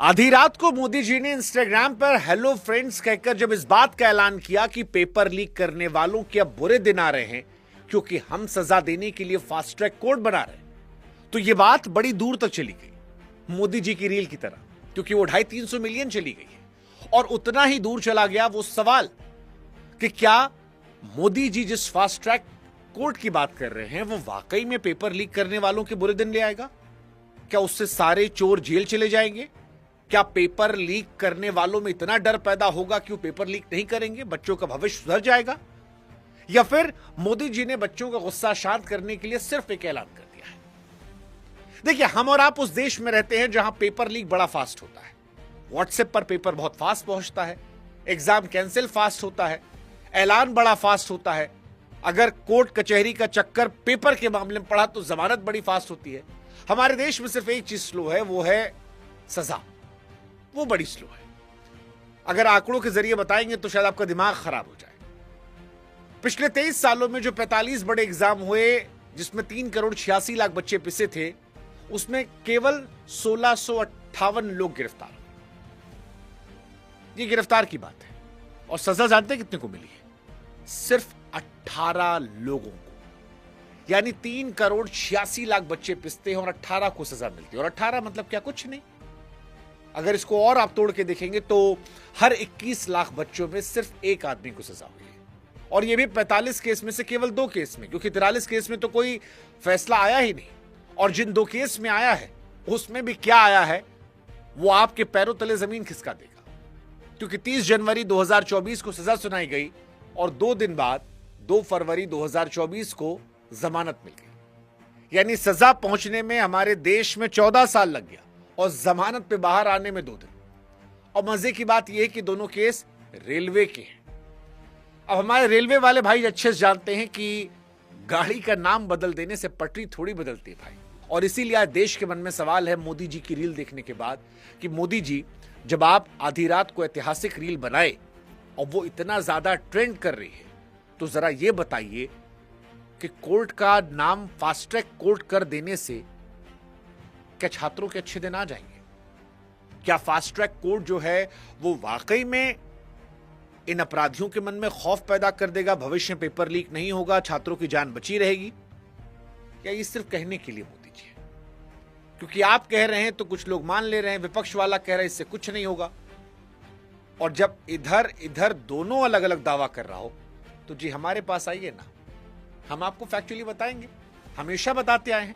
आधी रात को मोदी जी ने इंस्टाग्राम पर हेलो फ्रेंड्स कहकर जब इस बात का ऐलान किया कि पेपर लीक करने वालों के अब बुरे दिन आ रहे हैं क्योंकि हम सजा देने के लिए फास्ट ट्रैक कोर्ट बना रहे हैं, तो यह बात बड़ी दूर तक चली गई मोदी जी की रील की तरह, क्योंकि वो 250-300 मिलियन चली गई है। और उतना ही दूर चला गया वो सवाल कि क्या मोदी जी जिस फास्ट ट्रैक कोर्ट की बात कर रहे हैं वो वाकई में पेपर लीक करने वालों के बुरे दिन ले आएगा? क्या उससे सारे चोर जेल चले जाएंगे? क्या पेपर लीक करने वालों में इतना डर पैदा होगा कि वो पेपर लीक नहीं करेंगे, बच्चों का भविष्य सुधर जाएगा? या फिर मोदी जी ने बच्चों का गुस्सा शांत करने के लिए सिर्फ एक ऐलान कर दिया है? देखिए, हम और आप उस देश में रहते हैं जहां पेपर लीक बड़ा फास्ट होता है। व्हाट्सएप पर पेपर बहुत फास्ट पहुंचता है, एग्जाम कैंसिल फास्ट होता है, ऐलान बड़ा फास्ट होता है। अगर कोर्ट कचहरी का चक्कर पेपर के मामले में पड़ा तो जमानत बड़ी फास्ट होती है। हमारे देश में सिर्फ एक चीज स्लो है, वो है सजा। वो बड़ी स्लो है। अगर आंकड़ों के जरिए बताएंगे तो शायद आपका दिमाग खराब हो जाए। पिछले 23 सालों में जो 45 बड़े एग्जाम हुए जिसमें 3,86,00,000 बच्चे पिसे थे, उसमें केवल 1,658 लोग गिरफ्तार हुए। ये गिरफ्तार की बात है। और सजा जानते कितने को मिली है? सिर्फ 18 लोगों को। यानी 3,86,00,000 बच्चे पिसते हैं और 18 को सजा मिलती है। और 18 मतलब क्या? कुछ नहीं। अगर इसको और आप तोड़ के देखेंगे तो हर 21 लाख बच्चों में सिर्फ एक आदमी को सजा हुई है। और ये भी 45 केस में से केवल 2 केस में, क्योंकि 43 केस में तो कोई फैसला आया ही नहीं। और जिन 2 केस में आया है उसमें भी क्या आया है वो आपके पैरों तले जमीन खिसका देगा। क्योंकि 30 जनवरी 2024 को सजा सुनाई गई और 2 दिन बाद 2 फरवरी 2024 को जमानत मिल गई। यानी सजा पहुंचने में हमारे देश में 14 साल लग गया और जमानत पे बाहर आने में 2 दिन। और मजे की बात यह है कि दोनों केस रेलवे के हैं। अब हमारे रेलवे वाले भाई अच्छे से जानते हैं कि गाड़ी का नाम बदल देने से पटरी थोड़ी बदलती है भाई। और इसीलिए आज देश के मन में सवाल है मोदी जी की रील देखने के बाद कि मोदी जी, जब आप आधी रात को ऐतिहासिक रील बनाए और वो इतना ज्यादा ट्रेंड कर रही है, तो जरा ये बताइए कि कोर्ट का नाम फास्ट ट्रैक कोर्ट कर देने से क्या छात्रों के अच्छे दिन आ जाएंगे? क्या फास्ट ट्रैक कोर्ट जो है वो वाकई में इन अपराधियों के मन में खौफ पैदा कर देगा, भविष्य में पेपर लीक नहीं होगा, छात्रों की जान बची रहेगी? या ये सिर्फ कहने के लिए मोदी जी है? क्योंकि आप कह रहे हैं तो कुछ लोग मान ले रहे हैं, विपक्ष वाला कह रहा है इससे कुछ नहीं होगा। और जब इधर इधर दोनों अलग अलग दावा कर रहा हो तो जी हमारे पास आइए ना, हम आपको फैक्चुअली बताएंगे। हमेशा बताते आए हैं